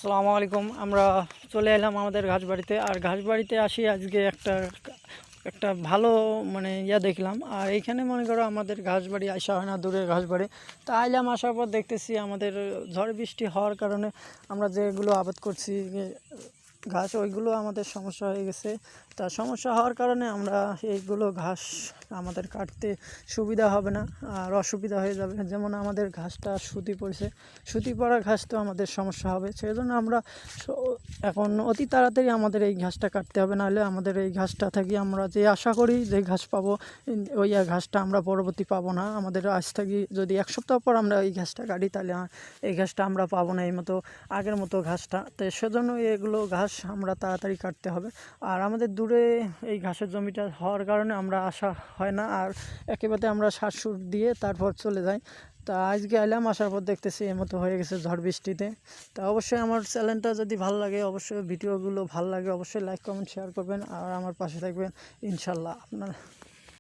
আসসালামু আলাইকুম। আমরা চলে এলাম আমাদের ঘাসবাড়িতে। আর ঘাসবাড়িতে আসি আজকে একটা একটা ভালো দেখলাম। আর এইখানে মনে করো আমাদের ঘাসবাড়ি আসা হয় না, দূরের ঘাসবাড়ি। তা আইলাম, আসার পর দেখতেছি আমাদের ঝড় বৃষ্টি হওয়ার কারণে আমরা যেগুলো আবাদ করছি ঘাস, ওইগুলো আমাদের সমস্যা হয়ে গেছে। তা সমস্যা হওয়ার কারণে আমরা এইগুলো ঘাস আমাদের কাটতে সুবিধা হবে না, আর অসুবিধা হয়ে যাবে। যেমন আমাদের ঘাসটা সুতি পড়েছে, সুতি পড়া ঘাস তো আমাদের সমস্যা হবে। সেই জন্য আমরা এখন অতি তাড়াতাড়ি আমাদের এই ঘাসটা কাটতে হবে, নাহলে আমাদের এই ঘাসটা থেকে আমরা যে আশা করি যে ঘাস পাবো, ওই ঘাসটা আমরা পরবর্তী পাবো না। আমাদের আজ থেকে যদি এক সপ্তাহ পর আমরা এই ঘাসটা কাটি, তাহলে এই ঘাসটা আমরা পাবো না, এই মতো আগের মতো ঘাসটা। তো সেজন্য এগুলো ঘাস আমরা তাড়াতাড়ি কাটতে হবে। আর আমাদের দূরে এই ঘাসের জমিটা হওয়ার কারণে আমরা আসা হয় না, আর একেবারে আমরা সার সুর দিয়ে তারপর চলে যাই। তা আজকে এলাম, আসার পর দেখতেছি এর মতো হয়ে গেছে ঝড় বৃষ্টিতে। তা অবশ্যই আমার চ্যানেলটা যদি ভালো লাগে, অবশ্যই ভিডিওগুলো ভালো লাগে, অবশ্যই লাইক কমেন্ট শেয়ার করবেন আর আমার পাশে থাকবেন ইনশাল্লাহ। আপনার